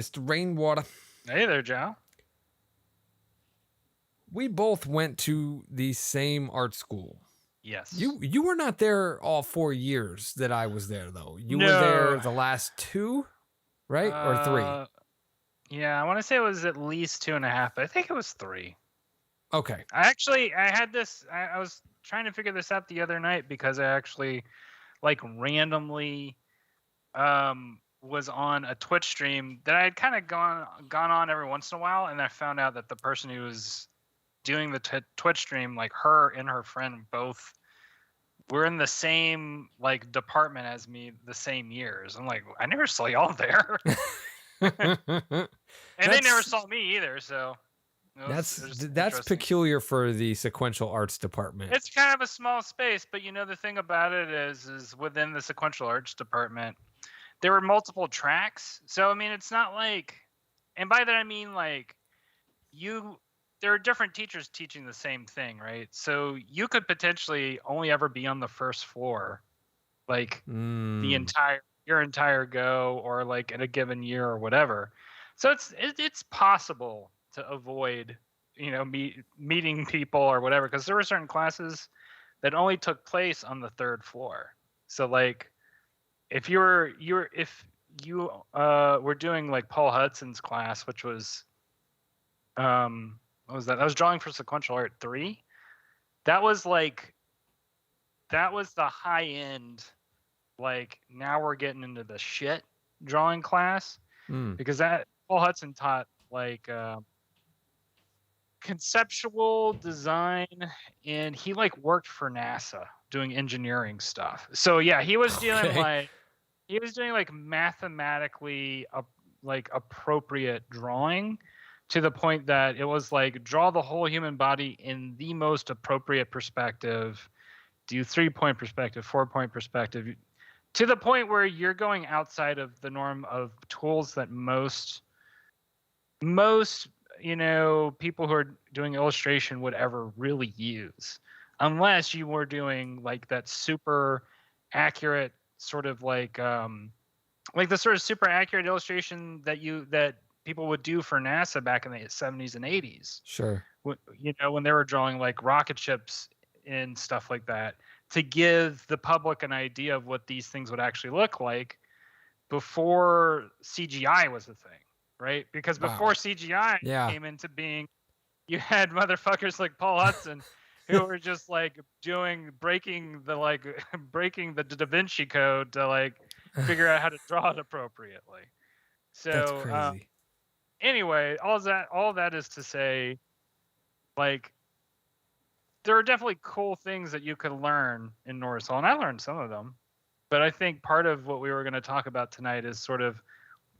Mr. Rainwater. Hey there, Jow. We both went to the same art school. Yes. You were not there all 4 years that I was there, though. You were No. there the last 2, right? Or 3? Yeah, I want to say it was at least 2.5, but I think it was 3. Okay. I had this. I was trying to figure this out the other night because I actually, like, randomly, was on a Twitch stream that I had kind of gone on every once in a while, and I found out that the person who was doing the Twitch stream, like, her and her friend both were in the same, like, department as me the same years. I'm like, I never saw y'all there. And they never saw me either, so that's peculiar for the Sequential Arts department. It's kind of a small space, but the thing about it is within the Sequential Arts department, there were multiple tracks. So I mean, it's not like, and by that I mean, like, there are different teachers teaching the same thing, right? So you could potentially only ever be on the first floor, like your entire go, or like in a given year or whatever. So it's possible to avoid, meeting people or whatever, because there were certain classes that only took place on the 3rd floor. So like, if you were doing like Paul Hudson's class, which was what was that? That was drawing for Sequential Art 3. That was the high end, like, now we're getting into the shit drawing class, because that Paul Hudson taught like conceptual design, and he like worked for NASA doing engineering stuff. So yeah, he was doing like mathematically like appropriate drawing, to the point that it was like, draw the whole human body in the most appropriate perspective, do 3-point perspective, 4-point perspective, to the point where you're going outside of the norm of tools that most people who are doing illustration would ever really use, unless you were doing like that super accurate sort of like the sort of super accurate illustration that people would do for NASA back in the 70s and 80s. Sure. When they were drawing like rocket ships and stuff like that, to give the public an idea of what these things would actually look like before CGI was a thing, right? Because before CGI came into being, you had motherfuckers like Paul Hudson who were just like breaking the Da Vinci Code to like figure out how to draw it appropriately. So that's crazy. Anyway, all that is to say, like, there are definitely cool things that you could learn in Norris Hall, and I learned some of them. But I think part of what we were going to talk about tonight is sort of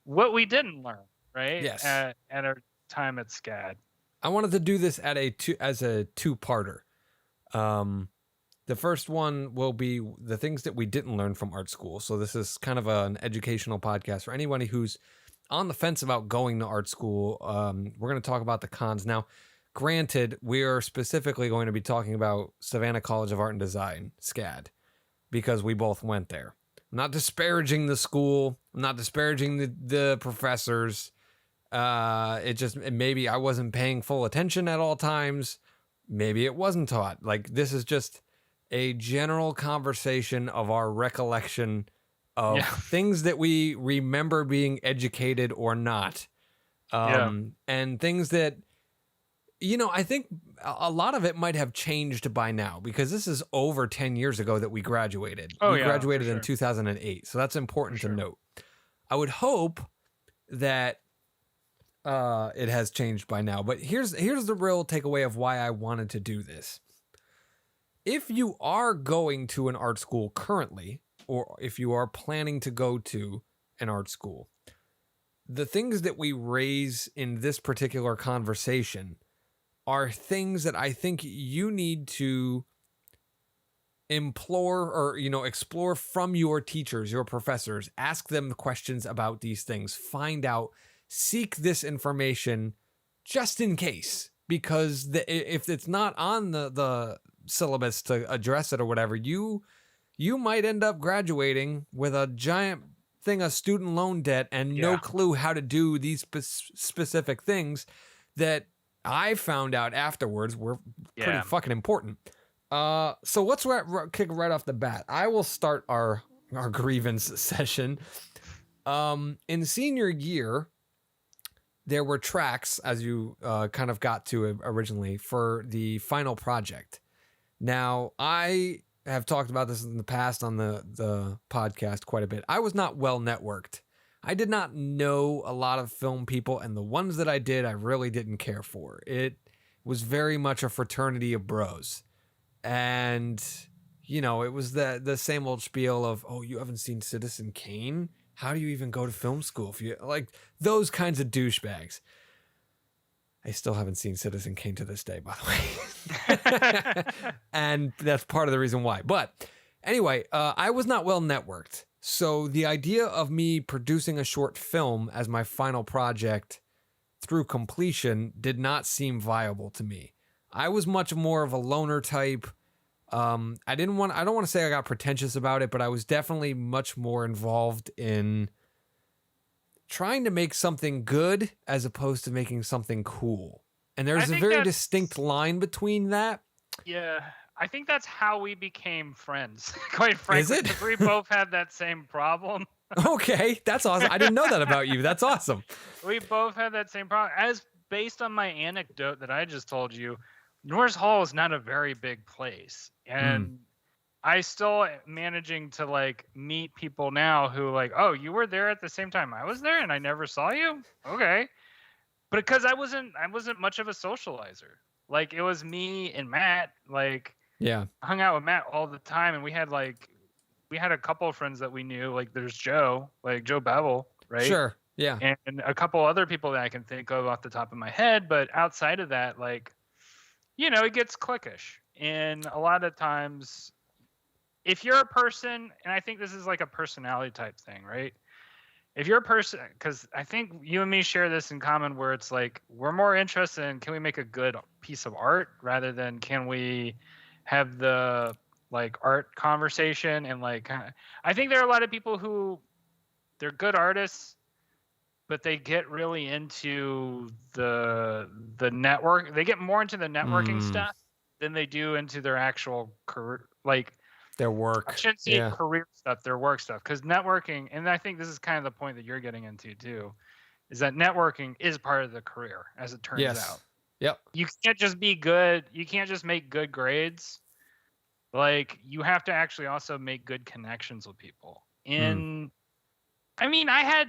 what we didn't learn, right? Yes. At our time at SCAD. I wanted to do this as a 2-parter. The first one will be the things that we didn't learn from art school. So this is kind of an educational podcast for anybody who's on the fence about going to art school. We're going to talk about the cons. Now, granted, we are specifically going to be talking about Savannah College of Art and Design, SCAD, because we both went there. I'm not disparaging the school. I'm not disparaging the professors. Maybe I wasn't paying full attention at all times. Maybe it wasn't taught. Like, this is just a general conversation of our recollection of things that we remember being educated or not. And things that, I think a lot of it might have changed by now, because this is over 10 years ago that we graduated. We graduated in 2008. So that's important to note. I would hope that it has changed by now. But here's the real takeaway of why I wanted to do this. If you are going to an art school currently, or if you are planning to go to an art school, the things that we raise in this particular conversation are things that I think you need to implore or, explore from your teachers, your professors. Ask them questions about these things. Find out, seek this information just in case, because if it's not on the syllabus to address it or whatever, you might end up graduating with a giant thing a student loan debt and no clue how to do these specific things that I found out afterwards were pretty fucking important. So let's kick right off the bat. I will start our grievance session. In senior year, there were tracks, as you kind of got to originally, for the final project. Now, I have talked about this in the past on the podcast quite a bit. I was not well networked. I did not know a lot of film people, and the ones that I did, I really didn't care for. It was very much a fraternity of bros. And, you know, it was the same old spiel of, oh, you haven't seen Citizen Kane? How do you even go to film school? If you like those kinds of douchebags. I still haven't seen Citizen Kane to this day, by the way. And that's part of the reason why. But anyway, I was not well networked. So the idea of me producing a short film as my final project through completion did not seem viable to me. I was much more of a loner type. I don't want to say I got pretentious about it, but I was definitely much more involved in trying to make something good as opposed to making something cool. And there's a very distinct line between that. Yeah, I think that's how we became friends, quite frankly. Is it? Because we both had that same problem. Okay, that's awesome. I didn't know that about you. That's awesome. We both had that same problem. As based on my anecdote that I just told you, Norris Hall is not a very big place. And I still managing to like meet people now who like, oh, you were there at the same time I was there and I never saw you? Okay. But because I wasn't much of a socializer. Like it was me and Matt, like I hung out with Matt all the time, and we had a couple of friends that we knew, like there's Joe, like Joe Bevel, right? Sure. Yeah. And a couple other people that I can think of off the top of my head, but outside of that, like, you know, it gets cliquish. And a lot of times, if you're a person, and I think this is like a personality type thing, right? If you're a person, because I think you and me share this in common, where it's like we're more interested in can we make a good piece of art rather than can we have the like art conversation. And like I think there are a lot of people who they're good artists, but they get really into the network. They get more into the networking stuff than they do into their actual career, like their work. I shouldn't say career stuff, their work stuff. Because networking, and I think this is kind of the point that you're getting into too, is that networking is part of the career, as it turns out. Yep. You can't just be good. You can't just make good grades. Like, you have to actually also make good connections with people. And I mean, I had,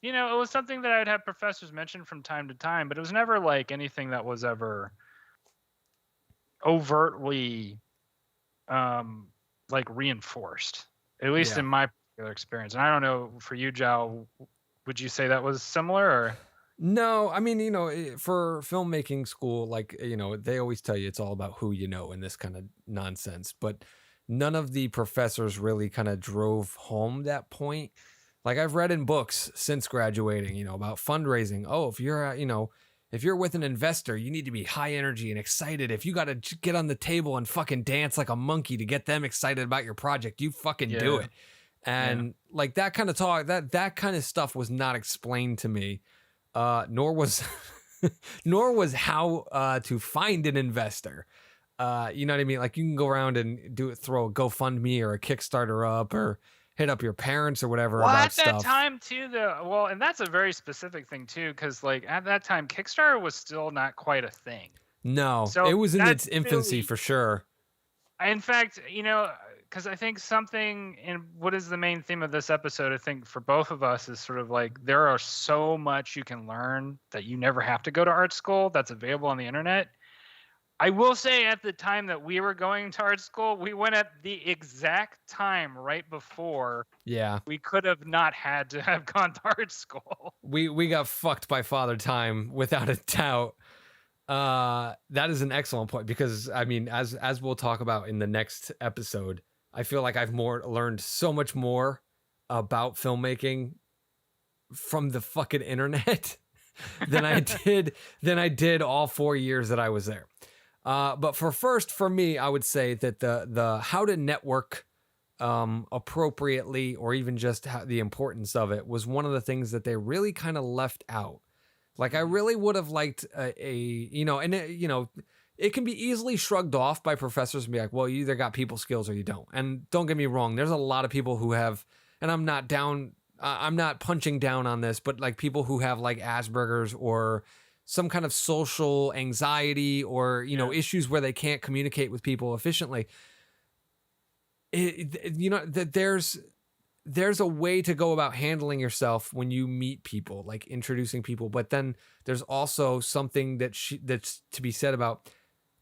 you know, it was something that I'd have professors mention from time to time, but it was never like anything that was ever overtly like reinforced, at least in my particular experience. And I don't know, for you, Jow, would you say that was similar? Or no, I mean, you know, for filmmaking school, like, you know, they always tell you it's all about who you know and this kind of nonsense, but none of the professors really kind of drove home that point. Like, I've read in books since graduating, you know, about fundraising. Oh, if you're, you know, if you're with an investor, you need to be high energy and excited. If you got to get on the table and fucking dance like a monkey to get them excited about your project, you fucking do it. And like that kind of talk, that kind of stuff was not explained to me, nor was how to find an investor. You know what I mean? Like, you can go around and throw a GoFundMe or a Kickstarter up, or hit up your parents or whatever about stuff. At that time too, and that's a very specific thing too, because like at that time, Kickstarter was still not quite a thing. No, so it was in its infancy for sure. In fact, you know, because I think something in what is the main theme of this episode, I think for both of us, is sort of like there are so much you can learn that you never have to go to art school that's available on the internet. I will say, at the time that we were going to art school, we went at the exact time right before we could have not had to have gone to art school. We got fucked by Father Time, without a doubt. That is an excellent point, because I mean, as we'll talk about in the next episode, I feel like I've learned so much more about filmmaking from the fucking internet than I did all 4 years that I was there. But for me, I would say that the how to network appropriately, or even just the importance of it, was one of the things that they really kind of left out. Like, I really would have liked it can be easily shrugged off by professors and be like, well, you either got people skills or you don't. And don't get me wrong, there's a lot of people who have, and I'm not punching down on this, but like people who have like Asperger's or some kind of social anxiety or, issues where they can't communicate with people efficiently. There's a way to go about handling yourself when you meet people, like introducing people. But then there's also something that's to be said about,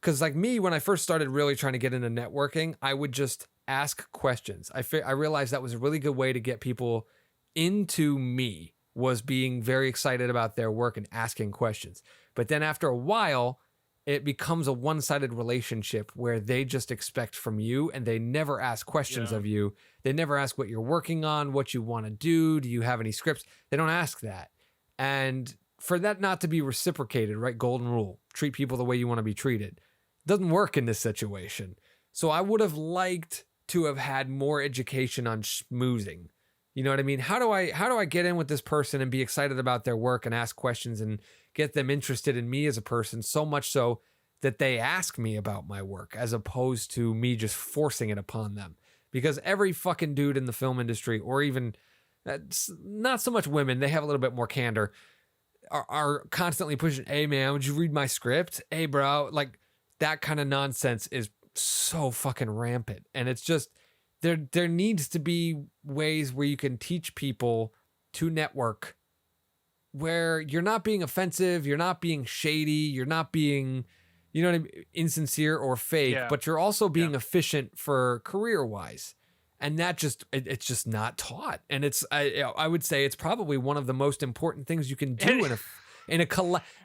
because like me, when I first started really trying to get into networking, I would just ask questions. I realized that was a really good way to get people into me, was being very excited about their work and asking questions. But then after a while, it becomes a one-sided relationship where they just expect from you and they never ask questions of you. They never ask what you're working on, what you want to do. Do you have any scripts? They don't ask that. And for that not to be reciprocated, right? Golden rule, treat people the way you want to be treated. Doesn't work in this situation. So I would have liked to have had more education on schmoozing. You know what I mean? How do I get in with this person and be excited about their work and ask questions and get them interested in me as a person, so much so that they ask me about my work, as opposed to me just forcing it upon them? Because every fucking dude in the film industry, or even not so much women, they have a little bit more candor, are constantly pushing, hey man, would you read my script? Hey bro, like that kind of nonsense is so fucking rampant. And it's just, there needs to be ways where you can teach people to network, where you're not being offensive, you're not being shady, you're not being, insincere or fake, but you're also being efficient for career-wise. And that it's just not taught. And I would say it's probably one of the most important things you can do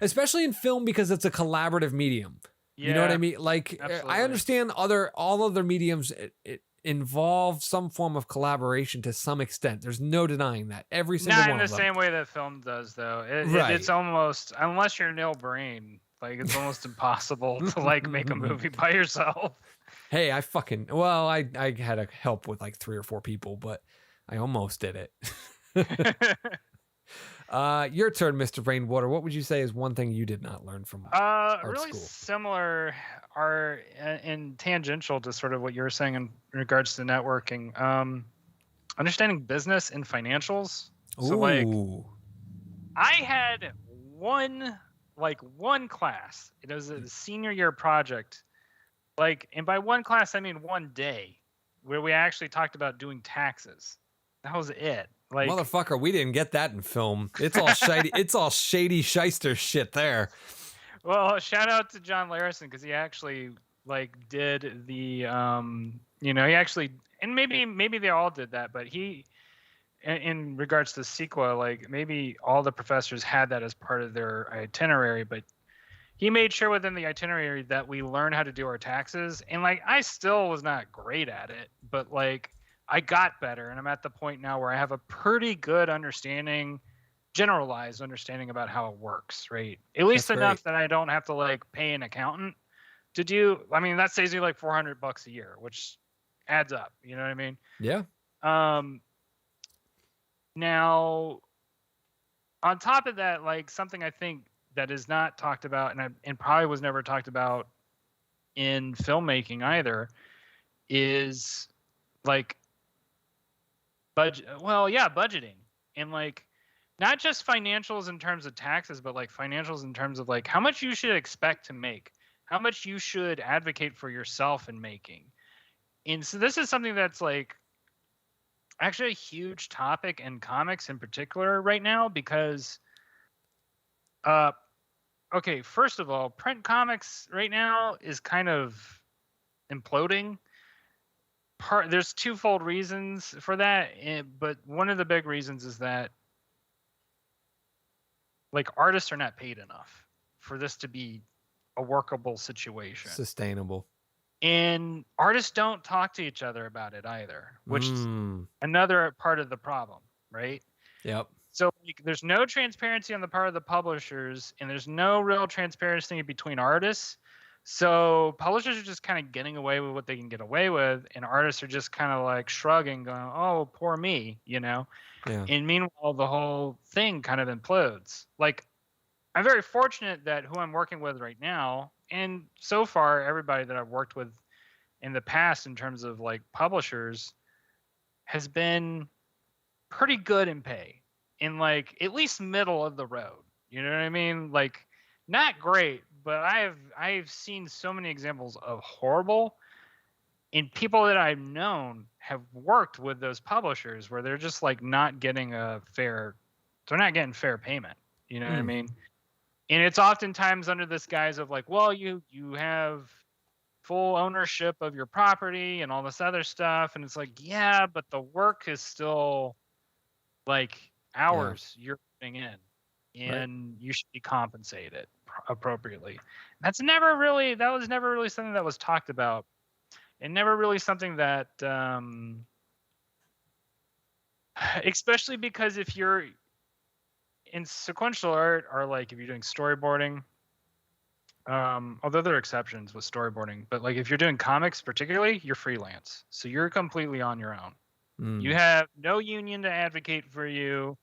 especially in film, because it's a collaborative medium. Yeah, you know what I mean? Like, absolutely. I understand all other mediums, it involve some form of collaboration to some extent. There's no denying that. Every single one of them. Not in the same way that film does, though. It's almost, unless you're Neil Breen, like it's almost impossible to like make a movie by yourself. Hey, I had to help with like 3 or 4 people, but I almost did it. Your turn, Mr. Rainwater. What would you say is one thing you did not learn from art really school? Similar and tangential to sort of what you were saying in regards to networking. Understanding business and financials. So like, I had one class. It was a senior year project. Like, and by one class I mean one day, where we actually talked about doing taxes. That was it. Like, motherfucker, we didn't get that in film. It's all shady. It's all shady shyster shit there. Well, shout out to John Larison, because he actually like did the he actually, and maybe they all did that, but he, in regards to CEQA, like maybe all the professors had that as part of their itinerary, but he made sure within the itinerary that we learn how to do our taxes. And like, I still was not great at it, but like, I got better, and I'm at the point now where I have a pretty good generalized understanding about how it works, right? At least enough that I don't have to like pay an accountant to do. I mean, that saves you like $400 a year, which adds up. You know what I mean? Yeah. Now, on top of that, like something I think that is not talked about, and probably was never talked about in filmmaking either, is like budgeting, and like not just financials in terms of taxes, but like financials in terms of like how much you should expect to make, how much you should advocate for yourself in making. And so this is something that's like actually a huge topic in comics in particular right now, because okay, first of all, print comics right now is kind of imploding. There's twofold reasons for that, but one of the big reasons is that like artists are not paid enough for this to be a workable situation, sustainable. And artists don't talk to each other about it either, which is another part of the problem, right? Yep. So like, there's no transparency on the part of the publishers, and there's no real transparency between artists. So publishers are just kind of getting away with what they can get away with, and artists are just kind of like shrugging, going, "Oh, poor me," you know. Yeah. And meanwhile, the whole thing kind of implodes. Like, I'm very fortunate that who I'm working with right now, and so far everybody that I've worked with in the past in terms of like publishers, has been pretty good in pay, in like at least middle of the road. You know what I mean? Like, not great, but I've seen so many examples of horrible, and people that I've known have worked with those publishers where they're just like not getting they're not getting fair payment. You know what I mean? And it's oftentimes under this guise of like, well, you have full ownership of your property and all this other stuff, and it's like, yeah, but the work is still like hours you're putting in, and you should be compensated appropriately. That was never really something that was talked about, and never really something that especially because if you're in sequential art, or like if you're doing storyboarding, although there are exceptions with storyboarding, but like if you're doing comics particularly, you're freelance, so you're completely on your own. You have no union to advocate for you.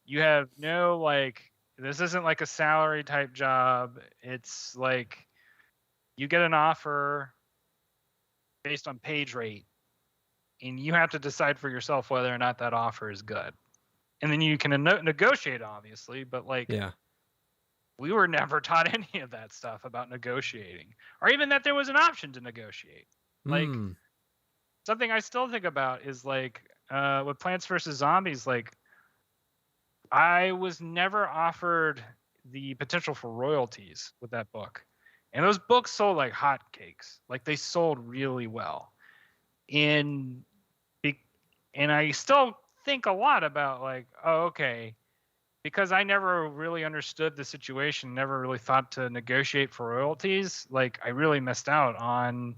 You have no, like, this isn't like a salary type job. It's like you get an offer based on page rate, and you have to decide for yourself whether or not that offer is good. And then you can negotiate, obviously, but like, we were never taught any of that stuff about negotiating, or even that there was an option to negotiate. Like, something I still think about is like with Plants vs. Zombies, like, I was never offered the potential for royalties with that book. And those books sold like hotcakes. Like, they sold really well. And I still think a lot about like, oh, okay, because I never really understood the situation, never really thought to negotiate for royalties, like, I really missed out on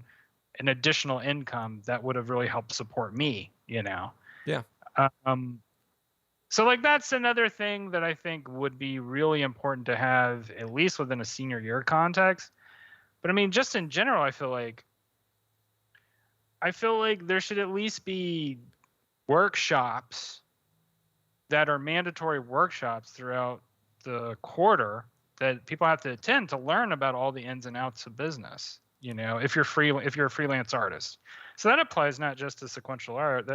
an additional income that would have really helped support me, you know? Yeah. So like, that's another thing that I think would be really important to have, at least within a senior year context. But I mean, just in general, I feel like there should at least be workshops that are mandatory workshops throughout the quarter that people have to attend to learn about all the ins and outs of business. You know, if you're a freelance artist. So that applies not just to sequential art.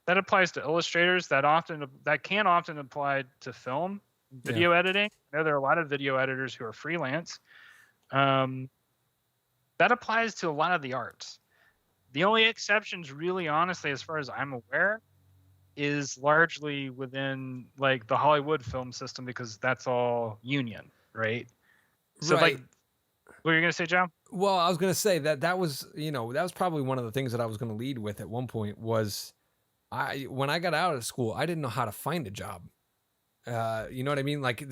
That applies to illustrators. That can often apply to film, video editing. I know there are a lot of video editors who are freelance. That applies to a lot of the arts. The only exceptions, really, honestly, as far as I'm aware, is largely within like the Hollywood film system, because that's all union, right? So like, what were you gonna say, Joe? Well, I was gonna say that was, that was probably one of the things that I was gonna lead with at one point. Was when I got out of school, I didn't know how to find a job. You know what I mean? Like,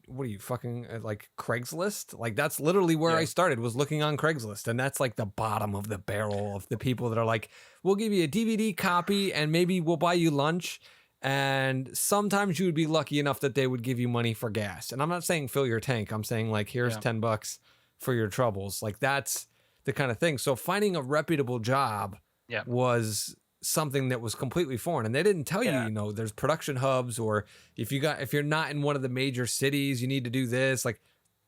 what are you, fucking like Craigslist? Like, that's literally where I started, was looking on Craigslist, and that's like the bottom of the barrel of the people that are like, we'll give you a DVD copy and maybe we'll buy you lunch. And sometimes you would be lucky enough that they would give you money for gas. And I'm not saying fill your tank. I'm saying like, here's $10 for your troubles. Like, that's the kind of thing. So finding a reputable job was something that was completely foreign, and they didn't tell you, there's production hubs, or if you're not in one of the major cities, you need to do this. Like,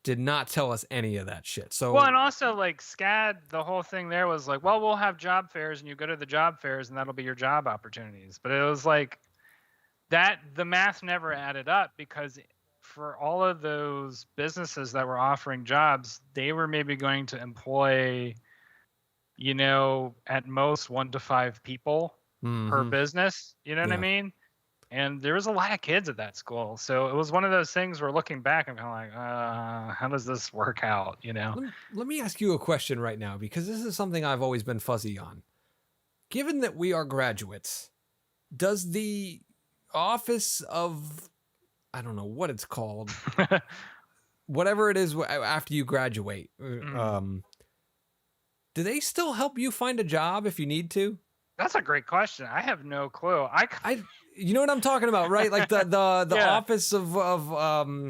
did not tell us any of that shit. So, well, and also like SCAD, the whole thing there was like, well, we'll have job fairs, and you go to the job fairs, and that'll be your job opportunities. But it was like that the math never added up, because for all of those businesses that were offering jobs, they were maybe going to employ, at most 1 to 5 people per business. You know what I mean? And there was a lot of kids at that school. So it was one of those things where, looking back, I'm kind of like, how does this work out? Let me ask you a question right now, because this is something I've always been fuzzy on. Given that we are graduates, does the office of, I don't know what it's called, whatever it is after you graduate, do they still help you find a job if you need to? That's a great question. I have no clue. You know what I'm talking about, right? Like the Yeah. office of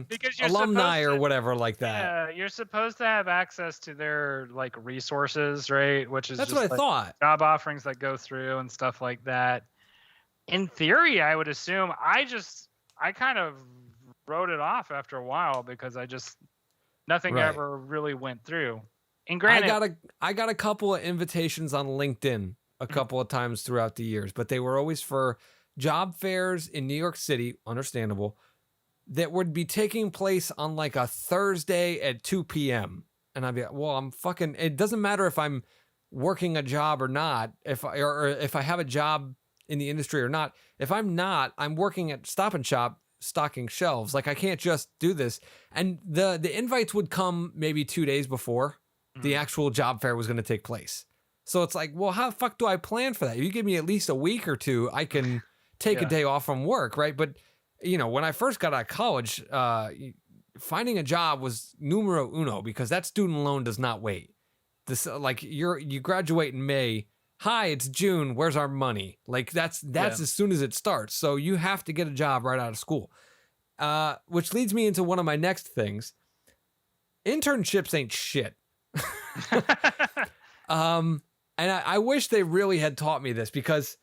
Because you're alumni supposed or to, whatever like that. yeah, you're supposed to have access to their like resources, right? Which is That's what I just like thought. job offerings that go through and stuff like that. In theory, I would assume. I kind of wrote it off after a while because nothing Right. ever really went through. And I granted, got a couple of invitations on LinkedIn a couple of times throughout the years, but they were always for job fairs in New York City, understandable, that would be taking place on like a Thursday at 2 p.m. And I'd be like, well, it doesn't matter if I'm working a job or not, or if I have a job in the industry or not. If I'm not, I'm working at Stop and Shop stocking shelves. Like I can't just do this. And the invites would come maybe 2 days before the actual job fair was going to take place. So it's like, well, how the fuck do I plan for that? If you give me at least a week or two, I can take a day off from work, right? But when I first got out of college, finding a job was numero uno because that student loan does not wait. This like you graduate in May. Hi, it's June. Where's our money? Like that's as soon as it starts. So you have to get a job right out of school. Which leads me into one of my next things. Internships ain't shit. And I wish they really had taught me this because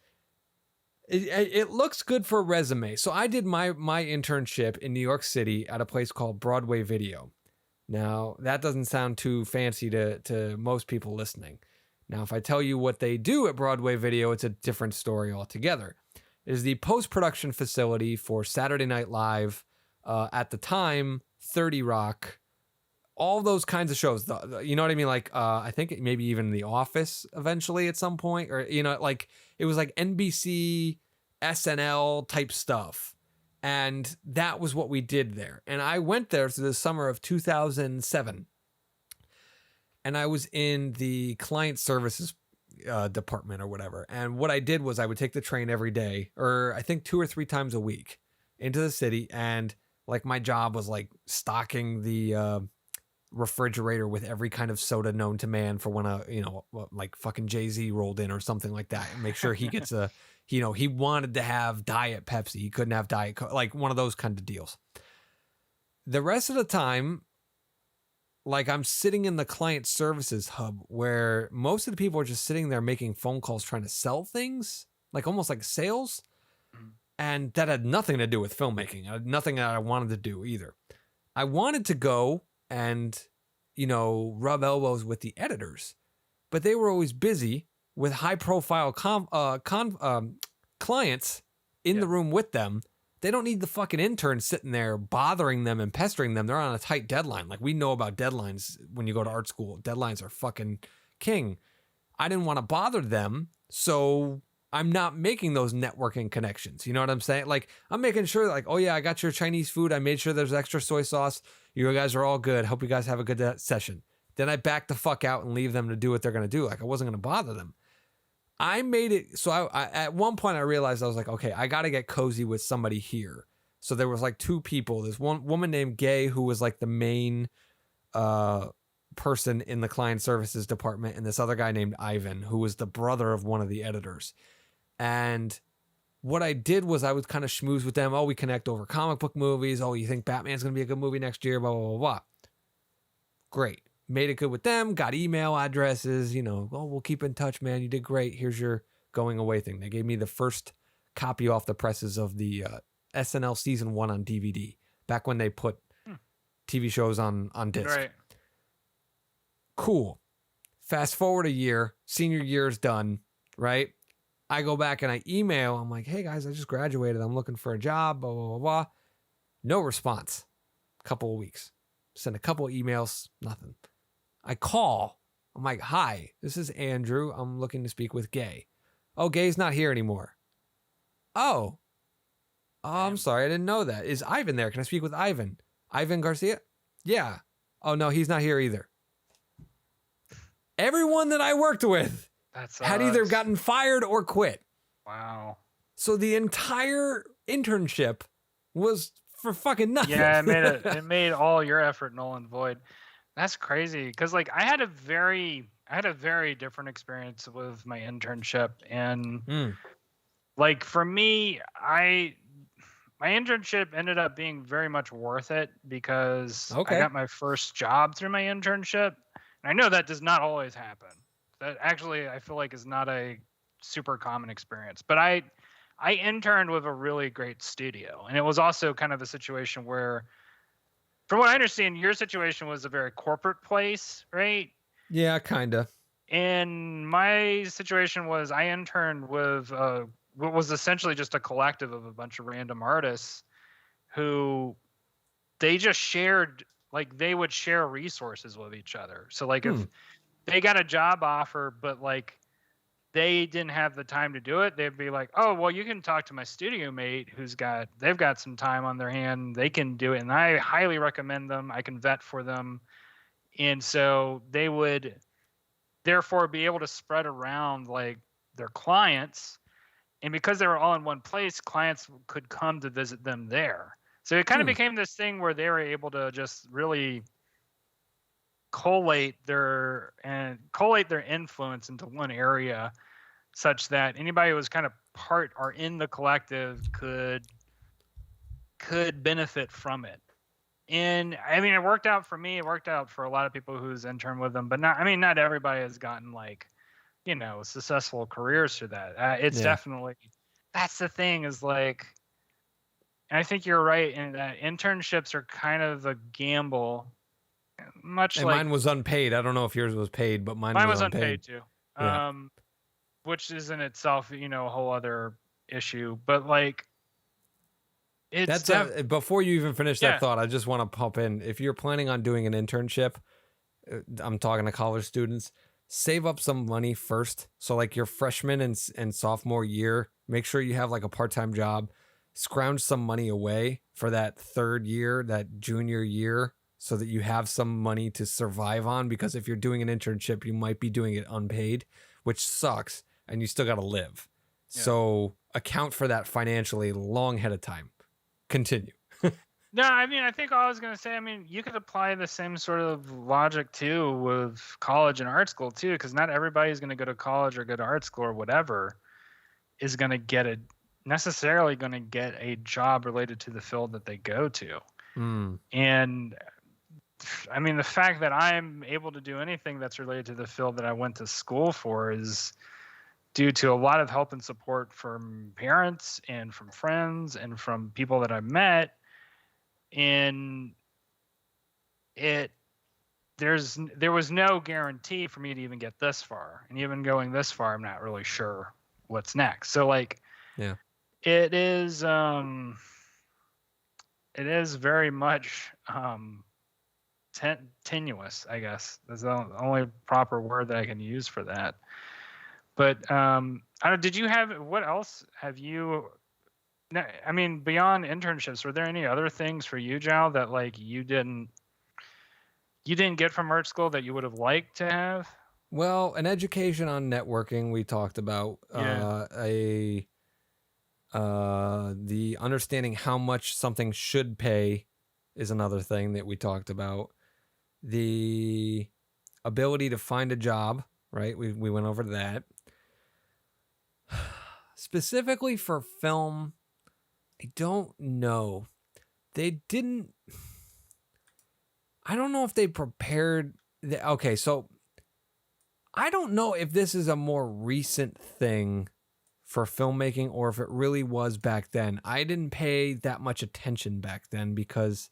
it looks good for a resume. So I did my internship in New York City at a place called Broadway Video. Now, that doesn't sound too fancy to most people listening. Now, if I tell you what they do at Broadway Video, it's a different story altogether. It is the post-production facility for Saturday Night Live, at the time, 30 Rock, all those kinds of shows. You know what I mean? Like, I think maybe even The Office eventually at some point, or, like it was like NBC, SNL type stuff. And that was what we did there. And I went there through the summer of 2007. And I was in the client services department or whatever. And what I did was I would take the train every day, or I think 2 or 3 times a week, into the city. And like my job was like stocking the refrigerator with every kind of soda known to man for when like fucking Jay-Z rolled in or something like that, and make sure he gets he wanted to have Diet Pepsi. He couldn't have Diet Coke, like one of those kind of deals. The rest of the time, like I'm sitting in the client services hub where most of the people are just sitting there making phone calls trying to sell things, like almost like sales. And that had nothing to do with filmmaking. Nothing that I wanted to do either. I wanted to go and, rub elbows with the editors, but they were always busy with high profile clients in the room with them. They don't need the fucking intern sitting there bothering them and pestering them. They're on a tight deadline. Like we know about deadlines when you go to art school. Deadlines are fucking king. I didn't want to bother them, so I'm not making those networking connections. You know what I'm saying? Like I'm making sure like, oh yeah, I got your Chinese food. I made sure there's extra soy sauce. You guys are all good. Hope you guys have a good session. Then I back the fuck out and leave them to do what they're going to do. Like I wasn't going to bother them. I made it. So I at one point I realized I was like, okay, I got to get cozy with somebody here. So there was like 2 people. There's one woman named Gay, who was like the main person in the client services department. And this other guy named Ivan, who was the brother of one of the editors. And what I did was I would kind of schmooze with them. Oh, we connect over comic book movies. Oh, you think Batman's going to be a good movie next year? Blah, blah, blah, blah. Great. Made it good with them. Got email addresses. Oh, we'll keep in touch, man. You did great. Here's your going away thing. They gave me the first copy off the presses of the SNL season 1 on DVD, back when they put TV shows on disc. Right. Cool. Fast forward a year. Senior year is done, right? I go back and I email. I'm like, hey guys, I just graduated. I'm looking for a job, blah, blah, blah, blah. No response. Couple of weeks. Send a couple of emails, nothing. I call. I'm like, hi, this is Andrew. I'm looking to speak with Gay. Oh, Gay's not here anymore. Oh, I'm sorry. I didn't know that. Is Ivan there? Can I speak with Ivan? Ivan Garcia? Yeah. Oh, no, he's not here either. Everyone that I worked with had either gotten fired or quit. Wow. So the entire internship was for fucking nothing. Yeah, it made all your effort null and void. That's crazy. Because like I had a very had a very different experience with my internship, and Mm. like for me, my internship ended up being very much worth it because I Okay. got my first job through my internship. And I know that does not always happen. That actually I feel like is not a super common experience. But I interned with a really great studio. And it was also kind of a situation where, from what I understand, your situation was a very corporate place, right? Yeah, kind of. And my situation was I interned with what was essentially just a collective of a bunch of random artists who they just shared, like they would share resources with each other. So like if they got a job offer but like they didn't have the time to do it, they'd be like, oh well, you can talk to my studio mate they've got some time on their hand, they can do it, and I highly recommend them, I can vet for them. And so they would therefore be able to spread around like their clients, and because they were all in one place, clients could come to visit them there. So it kind of became this thing where they were able to just really collate their influence into one area, such that anybody who was kind of part or in the collective could benefit from it. And I mean, it worked out for me. It worked out for a lot of people who's interned with them, but not everybody has gotten like, successful careers through that. It's definitely, that's the thing is like, and I think you're right in that internships are kind of a gamble, much and like mine was unpaid. I don't know if yours was paid, but mine was unpaid too. Yeah. Which is in itself, a whole other issue. But like, it's before you even finish that thought, I just want to pop in. If you're planning on doing an internship, I'm talking to college students, save up some money first. So like your freshman and sophomore year, make sure you have like a part-time job, scrounge some money away for that third year, that junior year, so that you have some money to survive on. Because if you're doing an internship, you might be doing it unpaid, which sucks, and you still got to live. Yeah. So account for that financially long ahead of time. Continue. No, I mean, I think all I was going to say, I mean, you could apply the same sort of logic too with college and art school too, because not everybody's going to go to college or go to art school or whatever is going to necessarily going to get a job related to the field that they go to. And I mean, the fact that I'm able to do anything that's related to the field that I went to school for is due to a lot of help and support from parents and from friends and from people that I met. And there was no guarantee for me to even get this far. And even going this far, I'm not really sure what's next. So like, it is very much tenuous, I guess. That's the only proper word that I can use for that. But what else have you, I mean, beyond internships, were there any other things for you, Jow, that like you didn't get from art school that you would have liked to have? Well, an education on networking we talked about. The understanding how much something should pay is another thing that we talked about. The ability to find a job, right? We went over that. Specifically for film, I don't know. I don't know if they prepared. Okay, so I don't know if this is a more recent thing for filmmaking or if it really was back then. I didn't pay that much attention back then because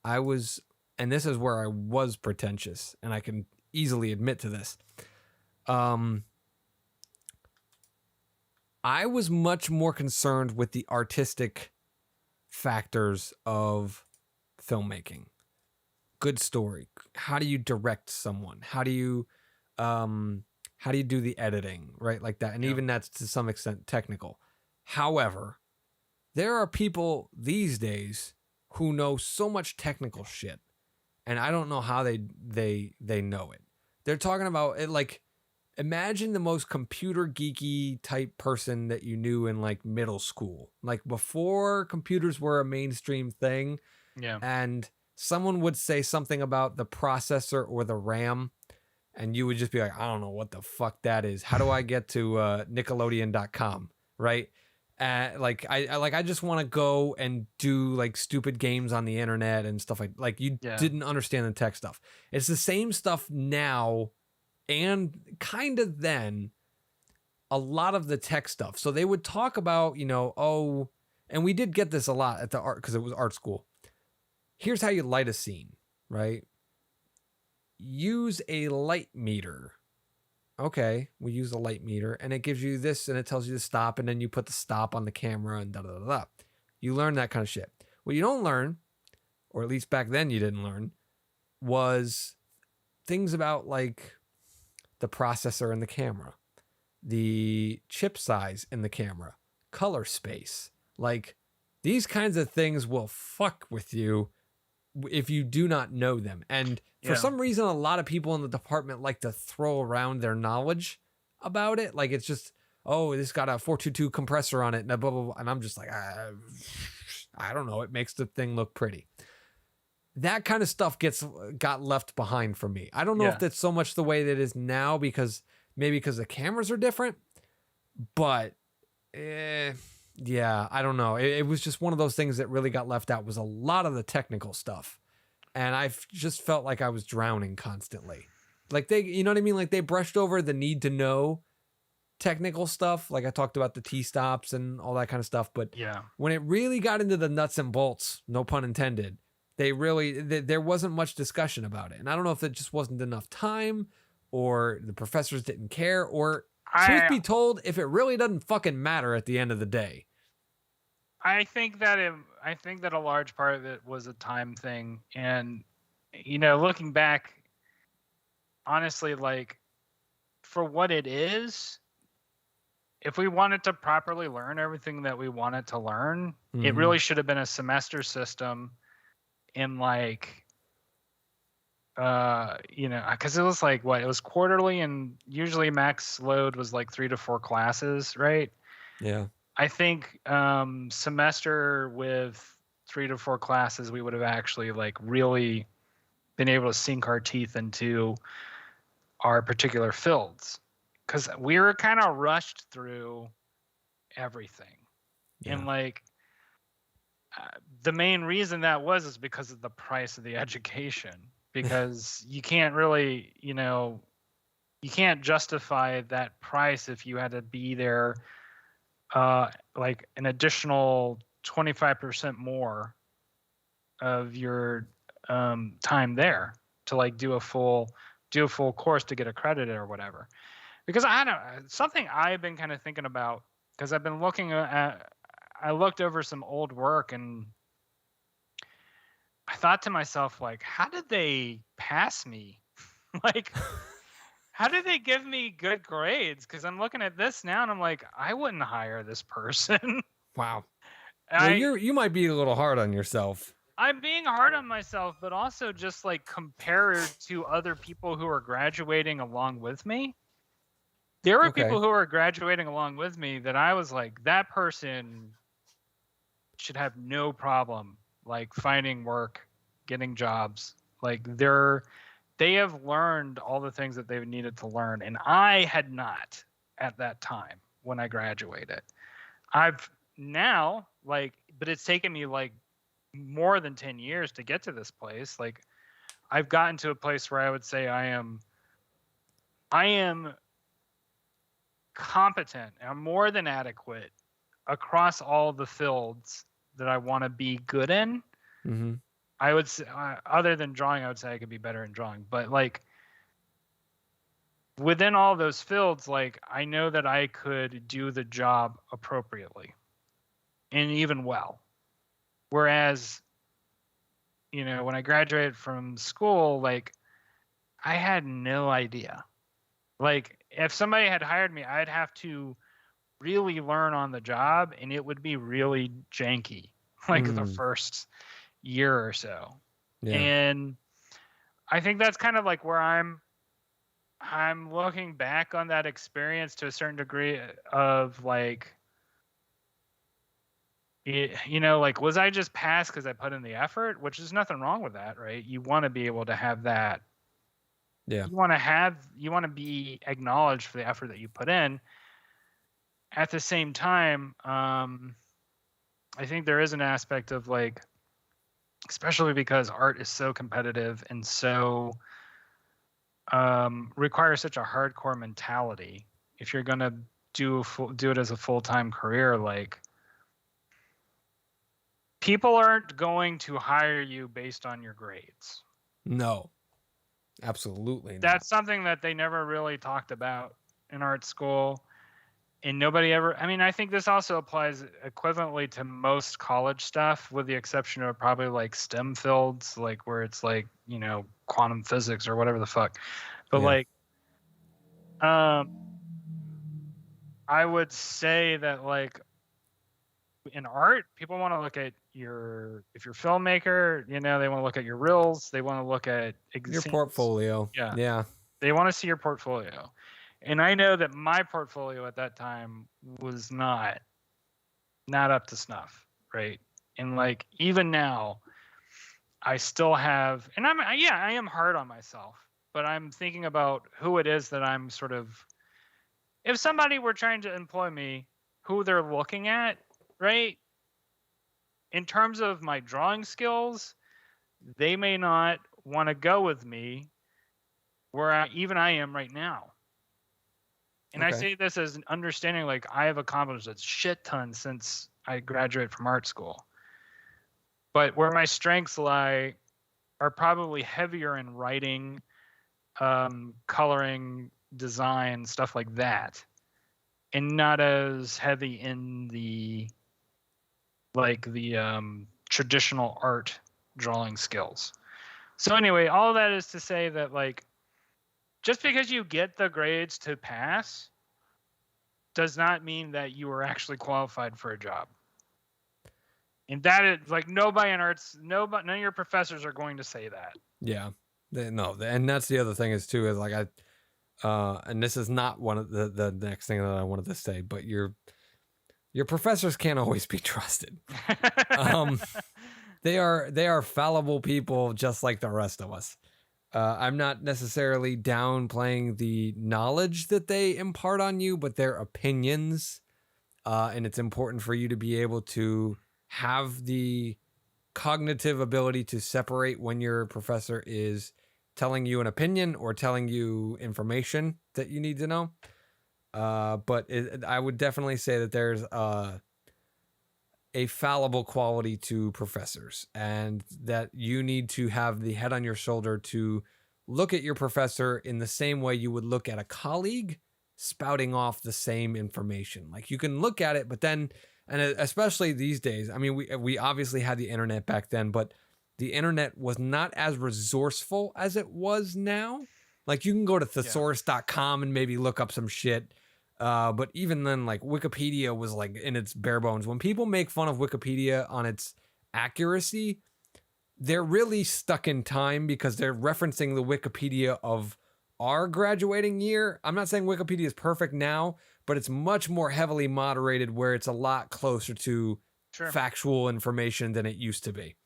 and this is where I was pretentious, and I can easily admit to this. I was much more concerned with the artistic factors of filmmaking. Good story. How do you direct someone? How do you do the editing, right? Like that. And even that's to some extent technical. However, there are people these days who know so much technical shit, and I don't know how they know it. They're talking about it like, imagine the most computer geeky type person that you knew in like middle school, like before computers were a mainstream thing. Yeah. And someone would say something about the processor or the RAM, and you would just be like, I don't know what the fuck that is. How do I get to Nickelodeon.com? Right. I just want to go and do like stupid games on the internet and stuff like you didn't understand the tech stuff. It's the same stuff now and kind of then, a lot of the tech stuff. So they would talk about, and we did get this a lot at the art because it was art school. Here's how you light a scene, right? Use a light meter. Okay, we use a light meter and it gives you this and it tells you to stop, and then you put the stop on the camera and da da da da. You learn that kind of shit. What you don't learn, or at least back then you didn't learn, was things about like the processor in the camera, the chip size in the camera, color space. Like these kinds of things will fuck with you if you do not know them. And for some reason, a lot of people in the department like to throw around their knowledge about it. Like it's just, oh, this got a 422 compressor on it and blah, blah, blah. And I'm just like, I don't know. It makes the thing look pretty. That kind of stuff got left behind for me. I don't know if that's so much the way that it is now because the cameras are different, but yeah, I don't know. It was just one of those things that really got left out, was a lot of the technical stuff. And I just felt like I was drowning constantly. Like you know what I mean? Like they brushed over the need to know technical stuff. Like I talked about the T-stops and all that kind of stuff. But when it really got into the nuts and bolts, no pun intended, there wasn't much discussion about it. And I don't know if it just wasn't enough time, or the professors didn't care, or truth be told, if it really doesn't fucking matter at the end of the day. I think that a large part of it was a time thing. And, looking back, honestly, like for what it is, if we wanted to properly learn everything that we wanted to learn, it really should have been a semester system in like, because it was like it was quarterly, and usually max load was like 3 to 4 classes, right? Yeah. I think semester with 3 to 4 classes, we would have actually like really been able to sink our teeth into our particular fields, because we were kind of rushed through everything. And like the main reason that is because of the price of the education. Because you can't really, you can't justify that price if you had to be there like an additional 25% more of your time there to like do a full course to get accredited or whatever. Because something I've been kind of thinking about, because I've been I looked over some old work, and I thought to myself, like, how did they pass me? Like, how did they give me good grades? Because I'm looking at this now and I'm like, I wouldn't hire this person. Wow. Well, you might be a little hard on yourself. I'm being hard on myself, but also just like compared to other people who are graduating along with me. There were people who were graduating along with me that I was like, that person should have no problem like finding work, getting jobs. Like they have learned all the things that they've needed to learn. And I had not at that time when I graduated. I've now but it's taken me like more than 10 years to get to this place. Like I've gotten to a place where I would say I am competent. I'm more than adequate across all the fields that I want to be good in. Mm-hmm. I would say, other than drawing, I would say I could be better in drawing. But like within all those fields, like I know that I could do the job appropriately and even well. Whereas, when I graduated from school, like I had no idea. Like if somebody had hired me, I'd have to really learn on the job, and it would be really janky, like the first year or so. Yeah. And I think that's kind of like where I'm looking back on that experience to a certain degree of like, like, was I just passed because I put in the effort? Which is nothing wrong with that, right? You want to be able to have that Yeah. You want to be acknowledged for the effort that you put in. At the same time, I think there is an aspect of like, especially because art is so competitive and so requires such a hardcore mentality. If you're gonna do it as a full-time career, like, people aren't going to hire you based on your grades. No, absolutely not. That's something that they never really talked about in art school. And nobody ever, I mean, I think this also applies equivalently to most college stuff, with the exception of probably like STEM fields, like where it's like, you know, quantum physics or whatever the fuck. But like, I would say that like in art, people want to look at if you're a filmmaker, you know, they want to look at your reels, they want to look at your portfolio. Yeah. They want to see your portfolio. And I know that my portfolio at that time was not up to snuff, right? And like, even now, I still have, and I am hard on myself, but I'm thinking about who it is that I'm sort of, if somebody were trying to employ me, who they're looking at, right? In terms of my drawing skills, they may not want to go with me where I am right now. And I say this as an understanding, like, I have accomplished a shit ton since I graduated from art school. But where my strengths lie are probably heavier in writing, coloring, design, stuff like that. And not as heavy in the traditional art drawing skills. So anyway, all of that is to say that, like, just because you get the grades to pass does not mean that you are actually qualified for a job. And that is like, nobody in arts, none of your professors are going to say that. Yeah. And that's the other thing is too, is like and this is not one of the next thing that I wanted to say, but your professors can't always be trusted. They are fallible people just like the rest of us. I'm not necessarily downplaying the knowledge that they impart on you, but their opinions, and it's important for you to be able to have the cognitive ability to separate when your professor is telling you an opinion or telling you information that you need to know. But I would definitely say that there's a fallible quality to professors, and that you need to have the head on your shoulder to look at your professor in the same way you would look at a colleague spouting off the same information. Like, you can look at it, but then, and especially these days, I mean, we obviously had the internet back then, but the internet was not as resourceful as it was now. Like, you can go to thesaurus.com and maybe look up some shit. But even then, like, Wikipedia was like in its bare bones. When people make fun of Wikipedia on its accuracy, they're really stuck in time because they're referencing the Wikipedia of our graduating year. I'm not saying Wikipedia is perfect now, but it's much more heavily moderated, where it's a lot closer to factual information than it used to be.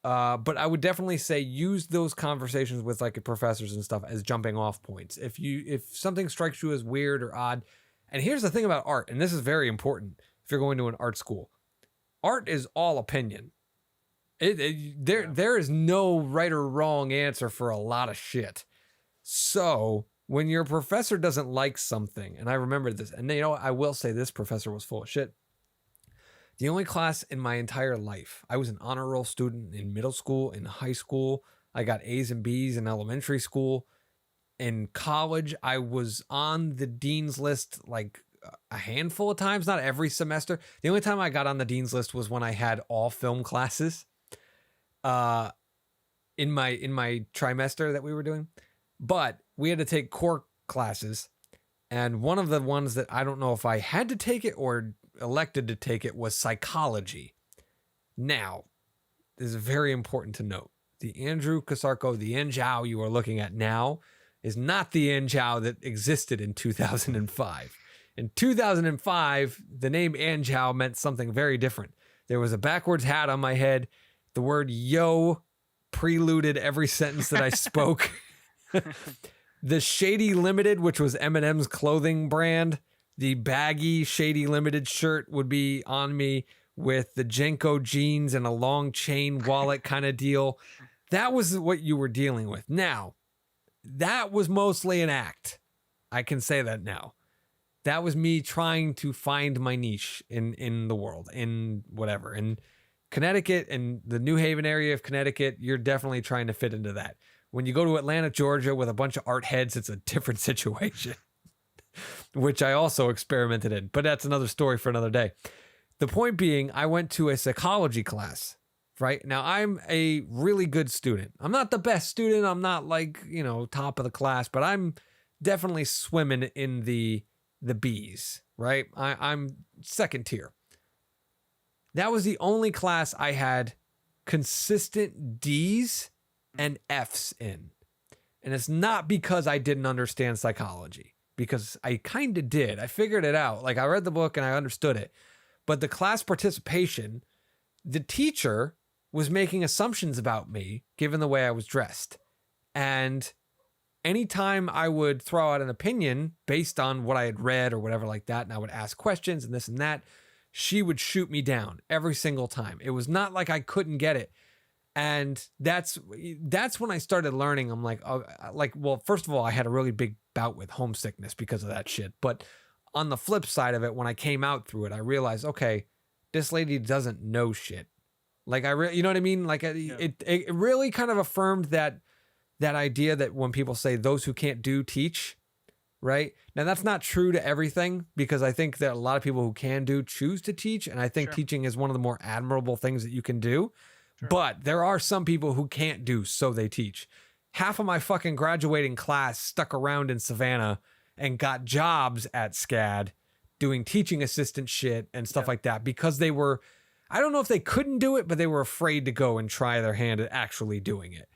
But I would definitely say use those conversations with like professors and stuff as jumping off points. If something strikes you as weird or odd, and here's the thing about art, and this is very important if you're going to an art school, art is all opinion. There is no right or wrong answer for a lot of shit. So when your professor doesn't like something, and I remember this, and you know, I will say this professor was full of shit. The only class in my entire life, I was an honor roll student in middle school, in high school. I got A's and B's in elementary school. In college, I was on the dean's list like a handful of times, not every semester. The only time I got on the dean's list was when I had all film classes in my trimester that we were doing. But we had to take core classes, and one of the ones that I don't know if I had to take it or elected to take it was psychology. Now, this is very important to note. The Andrew Kosarko, the Jow you are looking at now, is not the Jow that existed in 2005. In 2005, the name Jow meant something very different. There was a backwards hat on my head. The word yo preluded every sentence that I spoke. The Shady Limited, which was Eminem's clothing brand, the baggy Shady Limited shirt would be on me with the Jenko jeans and a long chain wallet kind of deal. That was what you were dealing with. Now, that was mostly an act. I can say that now. That was me trying to find my niche in the world, in whatever. In Connecticut and the New Haven area of Connecticut, you're definitely trying to fit into that. When you go to Atlanta, Georgia with a bunch of art heads, it's a different situation, which I also experimented in. But that's another story for another day. The point being, I went to a psychology class, right? Now, I'm a really good student. I'm not the best student. I'm not like, top of the class, but I'm definitely swimming in the B's, right? I'm second tier. That was the only class I had consistent D's and F's in. And it's not because I didn't understand psychology, because I kind of did. I figured it out. Like, I read the book and I understood it. But the class participation, the teacher was making assumptions about me given the way I was dressed. And anytime I would throw out an opinion based on what I had read or whatever like that, and I would ask questions and this and that, she would shoot me down every single time. It was not like I couldn't get it. And that's when I started learning. I'm like, well, first of all, I had a really big bout with homesickness because of that shit. But on the flip side of it, when I came out through it, I realized, okay, this lady doesn't know shit. Like, you know what I mean? Like, it really kind of affirmed that idea that when people say those who can't do teach, right? Now, that's not true to everything, because I think that a lot of people who can do choose to teach. And I think teaching is one of the more admirable things that you can do. Sure. But there are some people who can't do, so they teach. Half of my fucking graduating class stuck around in Savannah and got jobs at SCAD doing teaching assistant shit and stuff like that, because they were, I don't know if they couldn't do it, but they were afraid to go and try their hand at actually doing it.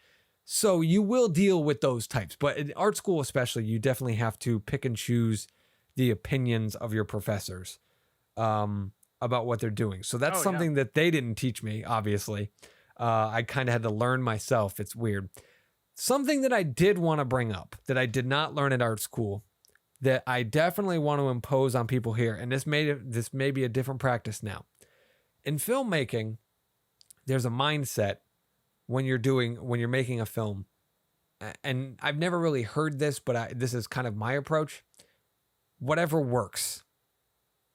So you will deal with those types. But in art school especially, you definitely have to pick and choose the opinions of your professors about what they're doing. So that's something that they didn't teach me, obviously. I kind of had to learn myself. It's weird. Something that I did want to bring up that I did not learn at art school that I definitely want to impose on people here, and this may be a different practice now. In filmmaking, there's a mindset when you're making a film, and I've never really heard this, but this is kind of my approach. Whatever works,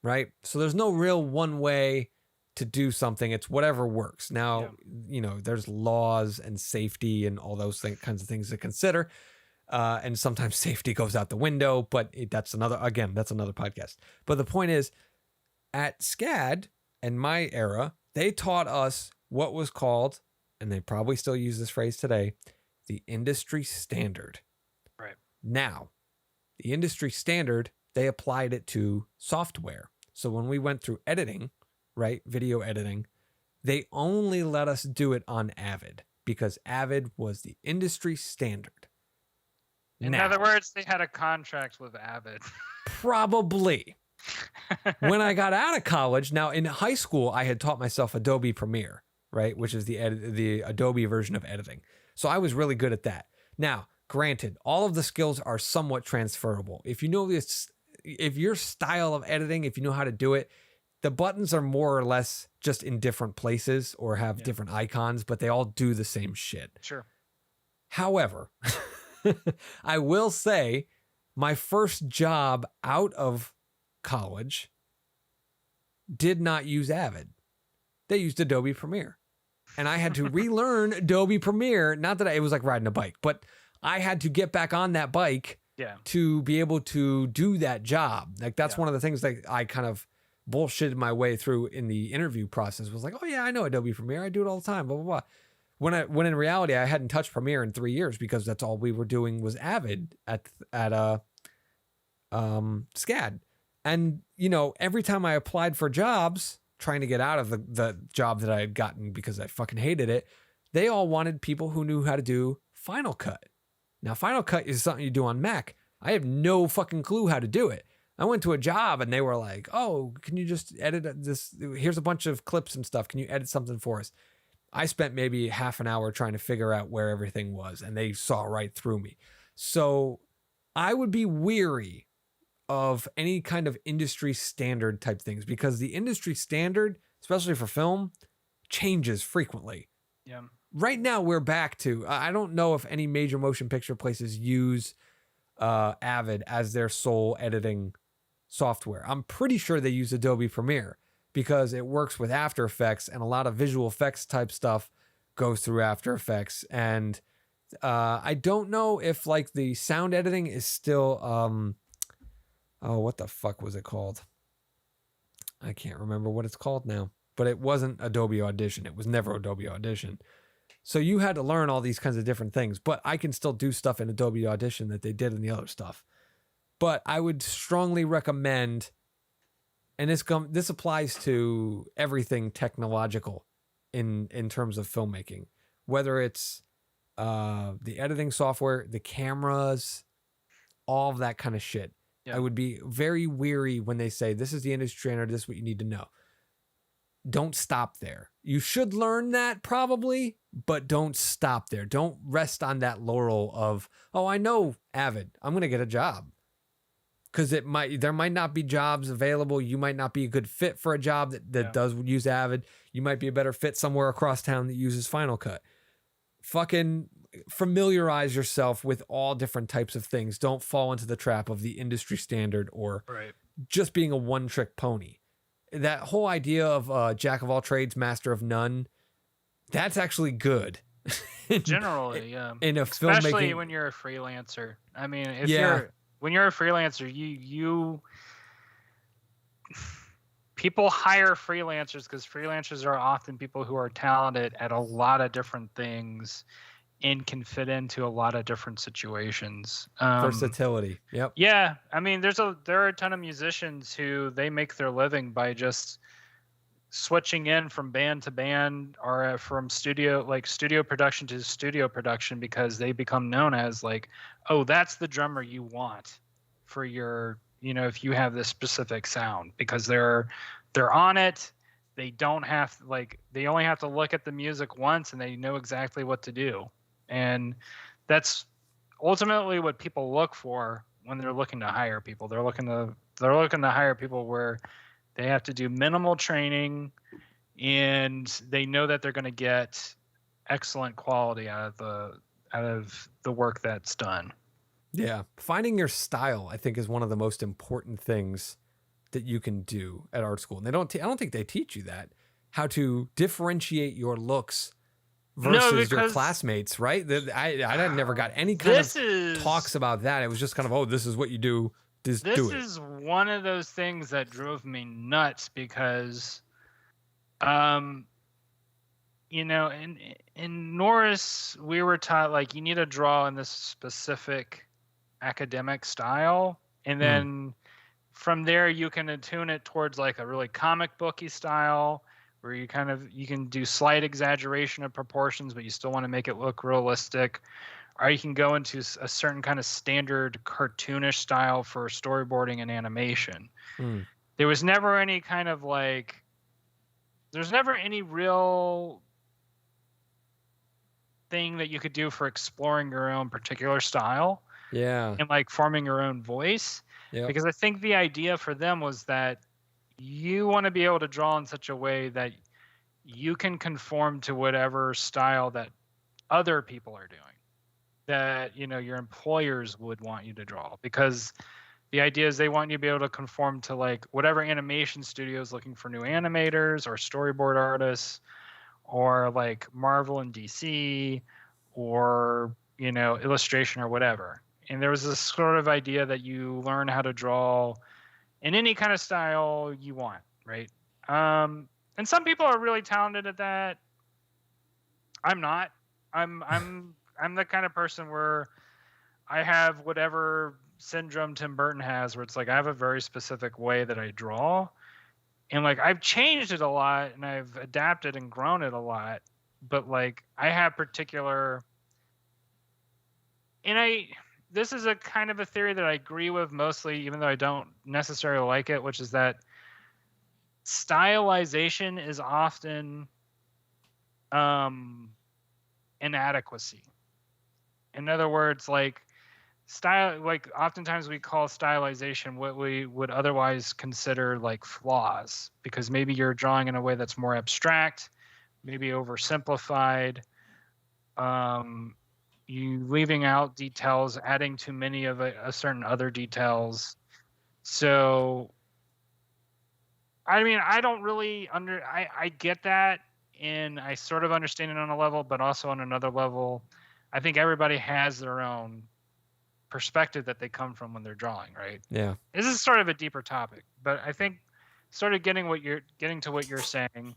right? So there's no real one way to do something. It's whatever works. Now, there's laws and safety and all those kinds of things to consider. And sometimes safety goes out the window, but that's another podcast. But the point is, at SCAD and my era, they taught us what was called, and they probably still use this phrase today, the industry standard. Right. Now, the industry standard, they applied it to software. So when we went through editing, right, video editing, they only let us do it on Avid because Avid was the industry standard. In other words, they had a contract with Avid. Probably. When I got out of college, now in high school, I had taught myself Adobe Premiere, right, which is the Adobe version of editing. So I was really good at that. Now, granted, all of the skills are somewhat transferable. If you know this, if your style of editing, if you know how to do it, the buttons are more or less just in different places or have different icons, but they all do the same shit. Sure. However, I will say my first job out of college did not use Avid. They used Adobe Premiere. And I had to relearn Adobe Premiere. Not that it was like riding a bike, but I had to get back on that bike to be able to do that job. Like, that's one of the things that I kind of bullshitted my way through in the interview process. Was like, oh yeah, I know Adobe Premiere. I do it all the time, blah, blah, blah. When in reality, I hadn't touched Premiere in 3 years because that's all we were doing was Avid at SCAD. And, every time I applied for jobs, trying to get out of the job that I had gotten because I fucking hated it, they all wanted people who knew how to do Final Cut. Now, Final Cut is something you do on Mac. I have no fucking clue how to do it. I went to a job and they were like, oh, can you just edit this? Here's a bunch of clips and stuff. Can you edit something for us? I spent maybe half an hour trying to figure out where everything was, and they saw right through me. So I would be weary of any kind of industry standard type things, because the industry standard, especially for film, changes frequently. Yeah. Right now we're back to, I don't know if any major motion picture places use Avid as their sole editing software. I'm pretty sure they use Adobe Premiere because it works with After Effects, and a lot of visual effects type stuff goes through After Effects. And I don't know if like the sound editing is still oh, what the fuck was it called? I can't remember what it's called now, but it wasn't Adobe Audition. It was never Adobe Audition. So you had to learn all these kinds of different things, but I can still do stuff in Adobe Audition that they did in the other stuff. But I would strongly recommend, and this applies to everything technological in terms of filmmaking, whether it's the editing software, the cameras, all of that kind of shit. Yeah. I would be very weary when they say, this is the industry standard, this is what you need to know. Don't stop there. You should learn that probably, but don't stop there. Don't rest on that laurel of, oh, I know Avid, I'm going to get a job. Because there might not be jobs available. You might not be a good fit for a job that does use Avid. You might be a better fit somewhere across town that uses Final Cut. Fucking familiarize yourself with all different types of things. Don't fall into the trap of the industry standard or just being a one-trick pony. That whole idea of jack of all trades, master of none, that's actually good. Generally, yeah. In a especially when you're a freelancer. I mean, when you're a freelancer, you people hire freelancers because freelancers are often people who are talented at a lot of different things and can fit into a lot of different situations. Versatility. Yep. Yeah. I mean, there are a ton of musicians who they make their living by just switching in from band to band or from studio production to studio production, because they become known as like, oh, that's the drummer you want for your, if you have this specific sound, because they're on it. They don't have they only have to look at the music once and they know exactly what to do. And that's ultimately what people look for when they're looking to hire people. They're looking to hire people where they have to do minimal training and they know that they're going to get excellent quality out of the work that's done. Yeah. Finding your style, I think, is one of the most important things that you can do at art school. And I don't think they teach you that, how to differentiate your looks versus your classmates, right? I never got any kind of talks about that. It was just kind of, oh, this is what you do. This is one of those things that drove me nuts because, in Norris, we were taught you need to draw in this specific academic style, and then from there you can attune it towards a really comic booky style where you can do slight exaggeration of proportions, but you still want to make it look realistic. Or you can go into a certain kind of standard cartoonish style for storyboarding and animation. There was never any kind of there's never any real thing that you could do for exploring your own particular style. Yeah. And forming your own voice. Yep. Because I think the idea for them was that you want to be able to draw in such a way that you can conform to whatever style that other people are doing, that your employers would want you to draw, because the idea is they want you to be able to conform to whatever animation studio is looking for new animators or storyboard artists, or Marvel and DC, or illustration or whatever. And there was this sort of idea that you learn how to draw in any kind of style you want, right? And some people are really talented at that. I'm not. I'm the kind of person where I have whatever syndrome Tim Burton has, where it's I have a very specific way that I draw, and I've changed it a lot and I've adapted and grown it a lot, but I have particular, and this is a kind of a theory that I agree with mostly, even though I don't necessarily like it, which is that stylization is often inadequacy. In other words, style, like oftentimes we call stylization what we would otherwise consider like flaws, because maybe you're drawing in a way that's more abstract, maybe oversimplified, you leaving out details, adding too many of a certain other details. So I mean, I don't really I get that, and I sort of understand it on a level, but also on another level, I think everybody has their own perspective that they come from when they're drawing, right? Yeah. This is sort of a deeper topic, but I think sort of getting to what you're saying.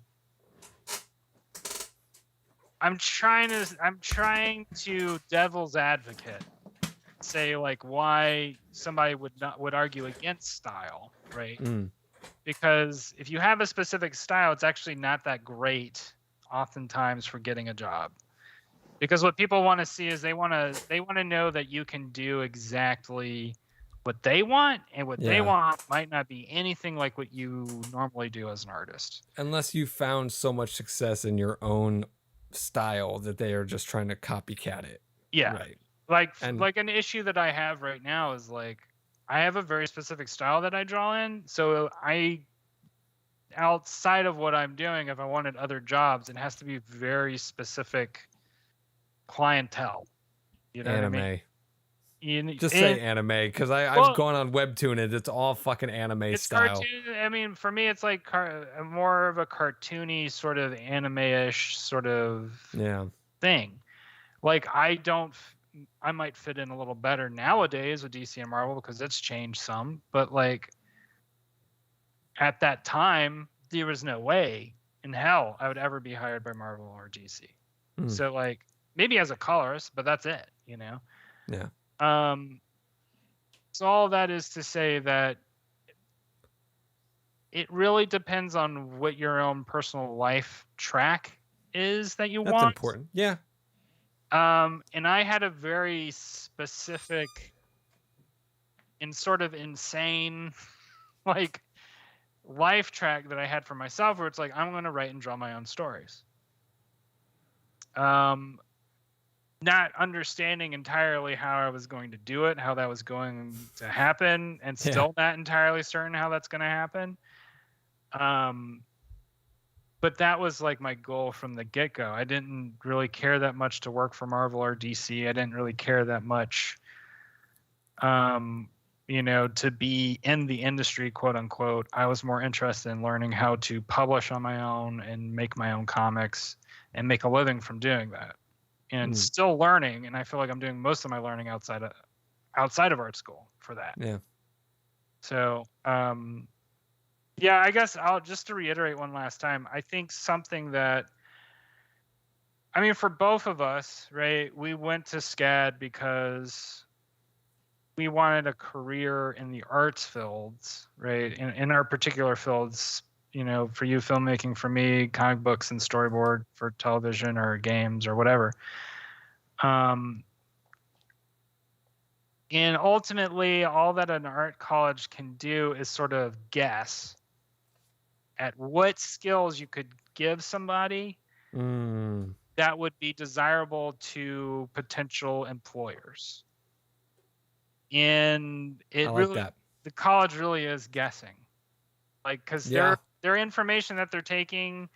I'm trying to devil's advocate, say like why somebody would argue against style, right? Because if you have a specific style, it's actually not that great oftentimes for getting a job. Because what people want to see is they want to know that you can do exactly what they want, and what they want might not be anything like what you normally do as an artist. Unless you found so much success in your own style that they are just trying to copycat it. Yeah. Right. Like an issue that I have right now is like I have a very specific style that I draw in. So outside of what I'm doing, if I wanted other jobs, it has to be very specific clientele. You know anime. what I mean? Just say anime, because I've gone on Webtoon and it's all fucking anime style. Cartoon, I mean, for me, it's like more of a cartoony sort of anime-ish sort of thing. Like I might fit in a little better nowadays with DC and Marvel because it's changed some, but like at that time, there was no way in hell I would ever be hired by Marvel or DC. So like maybe as a colorist, but that's it, you know? Yeah. So all that is to say that it really depends on what your own personal life track is that you want. That's important. Yeah. And I had a very specific and sort of insane like life track that I had for myself where it's like, I'm going to write and draw my own stories. Not understanding entirely how I was going to do it, how that was going to happen, and still not entirely certain how that's going to happen. But that was like my goal from the get-go. I didn't really care that much to work for Marvel or DC. I didn't really care that much, you know, to be in the industry, quote unquote. I was more interested in learning how to publish on my own and make my own comics and make a living from doing that. And still learning, and I feel like I'm doing most of my learning outside of art school for that. Yeah. So, yeah, I guess I'll just to reiterate one last time. I think something that, I mean, for both of us, right? We went to SCAD because we wanted a career in the arts fields, right? In our particular fields, you know, for you filmmaking, for me comic books and storyboard for television or games or whatever. And ultimately, all that an art college can do is sort of guess at what skills you could give somebody that would be desirable to potential employers. And it the college really is guessing. Like, because their information that they're taking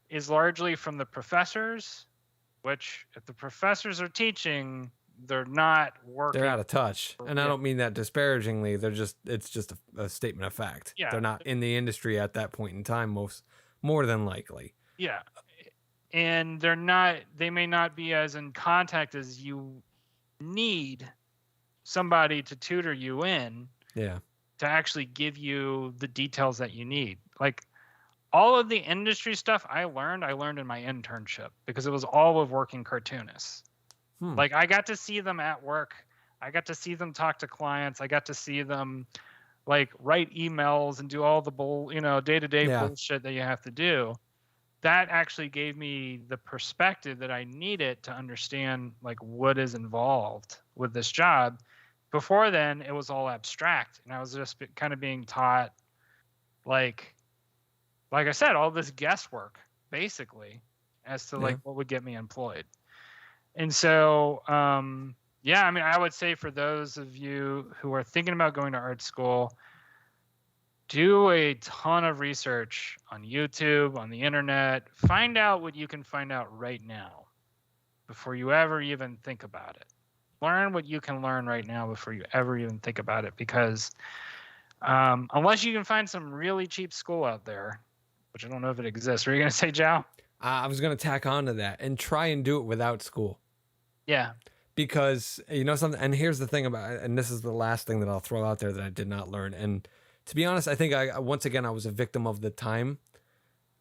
is largely from the professors, which if the professors are teaching, they're not working. They're out of touch. And I don't mean that disparagingly. It's just a statement of fact. Yeah. They're not in the industry at that point in time, more than likely. Yeah. And they may not be as in contact as you need somebody to tutor you in. Yeah. To actually give you the details that you need. Like all of the industry stuff I learned in my internship because it was all of working cartoonists. Like I got to see them at work. I got to see them talk to clients. I got to see them like write emails and do all the day-to-day bullshit that you have to do. That actually gave me the perspective that I needed to understand like what is involved with this job. Before then, it was all abstract, and I was just kind of being taught, like I said, all this guesswork, basically, as to like what would get me employed. And so, Yeah, I mean, I would say for those of you who are thinking about going to art school, do a ton of research on YouTube, on the internet. Find out what you can find out right now before you ever even think about it. Learn what you can learn right now before you ever even think about it, because unless you can find some really cheap school out there, which I don't know if it exists. Were you going to say, Jow? I was going to tack on to that and try and do it without school. Yeah. Because, you know, something, and here's the thing about it, and this is the last thing that I'll throw out there that I did not learn. And to be honest, I think once again, I was a victim of the time.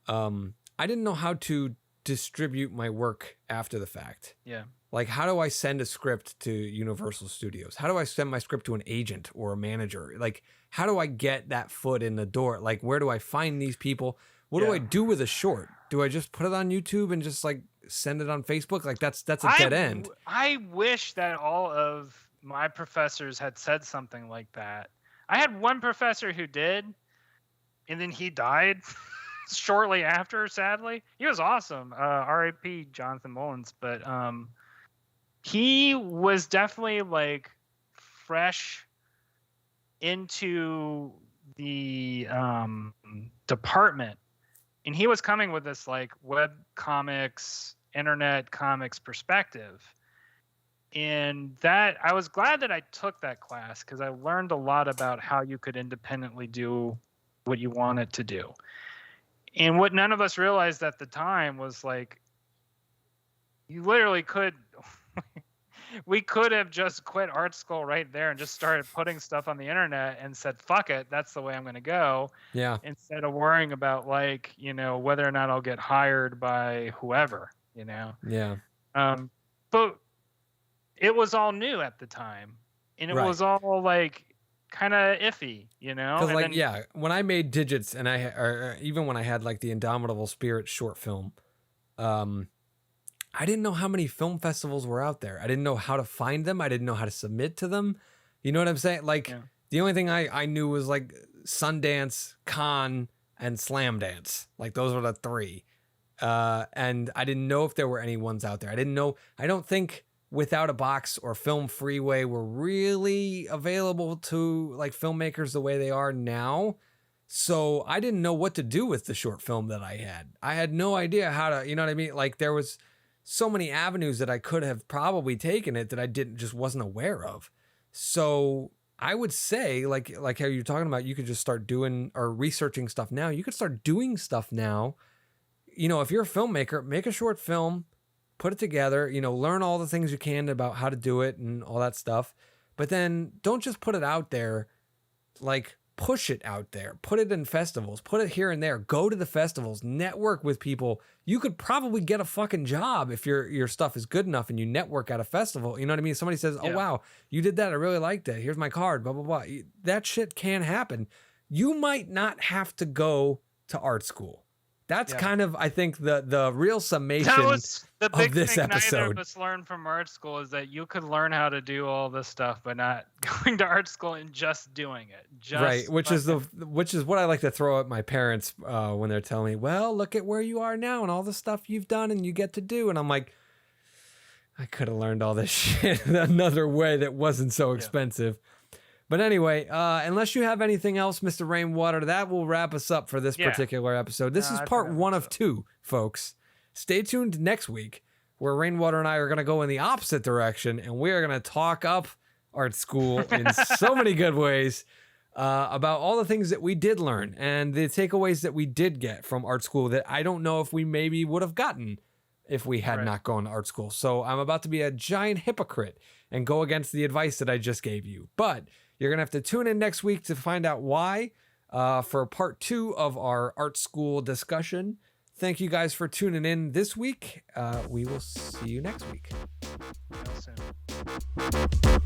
I didn't know how to distribute my work after the fact. Yeah. Like, how do I send a script to Universal Studios? How do I send my script to an agent or a manager? Like, how do I get that foot in the door? Like, where do I find these people? What do I do with a short? Do I just put it on YouTube and just like send it on Facebook? Like that's a dead end. I wish that all of my professors had said something like that. I had one professor who did, and then he died shortly after, sadly. He was awesome. R.I.P. Jonathan Mullins. But he was definitely like fresh into the department. And he was coming with this like web comics, internet comics perspective. And that I was glad that I took that class, because I learned a lot about how you could independently do what you wanted to do. And what none of us realized at the time was like, you literally could, we could have just quit art school right there and just started putting stuff on the internet and said, fuck it, that's the way I'm going to go. Yeah. Instead of worrying about like, you know, whether or not I'll get hired by whoever, you know? Yeah. But it was all new at the time, and it was all like kind of iffy, you know? Because like, yeah, when I made Digits, and or even when I had like the Indomitable Spirit short film, I didn't know how many film festivals were out there. I didn't know how to find them. I didn't know how to submit to them. You know what I'm saying? Like the only thing I knew was like Sundance, Cannes, and Slam Dance. Like those were the three. And I didn't know if there were any ones out there. I didn't know. I don't think Without a Box or Film Freeway were really available to like filmmakers the way they are now. So I didn't know what to do with the short film that I had. I had no idea how to, you know what I mean? Like there was so many avenues that I could have probably taken it that I just wasn't aware of. So I would say like how you're talking about, you could just start doing or researching stuff now. You could start doing stuff now. You know, if you're a filmmaker, make a short film, put it together, you know, learn all the things you can about how to do it and all that stuff. But then don't just put it out there, like push it out there, put it in festivals, put it here and there, go to the festivals, network with people. You could probably get a fucking job if your stuff is good enough and you network at a festival. You know what I mean? Somebody says, oh, wow, you did that. I really liked it. Here's my card, blah, blah, blah. That shit can happen. You might not have to go to art school. That's kind of, I think, the real summation that was the big of this thing episode. Neither of us learned from art school is that you could learn how to do all this stuff, but not going to art school and just doing it. Just which is what I like to throw at my parents when they're telling me, well, look at where you are now and all the stuff you've done and you get to do. And I'm like, I could have learned all this shit another way that wasn't so expensive. But anyway, unless you have anything else, Mr. Rainwater, that will wrap us up for this particular episode. This is part 1 of 2, folks. Stay tuned next week, where Rainwater and I are going to go in the opposite direction, and we are going to talk up art school in so many good ways about all the things that we did learn and the takeaways that we did get from art school that I don't know if we maybe would have gotten if we had not gone to art school. So I'm about to be a giant hypocrite and go against the advice that I just gave you. But you're going to have to tune in next week to find out why for part 2 of our art school discussion. Thank you guys for tuning in this week. We will see you next week. Soon.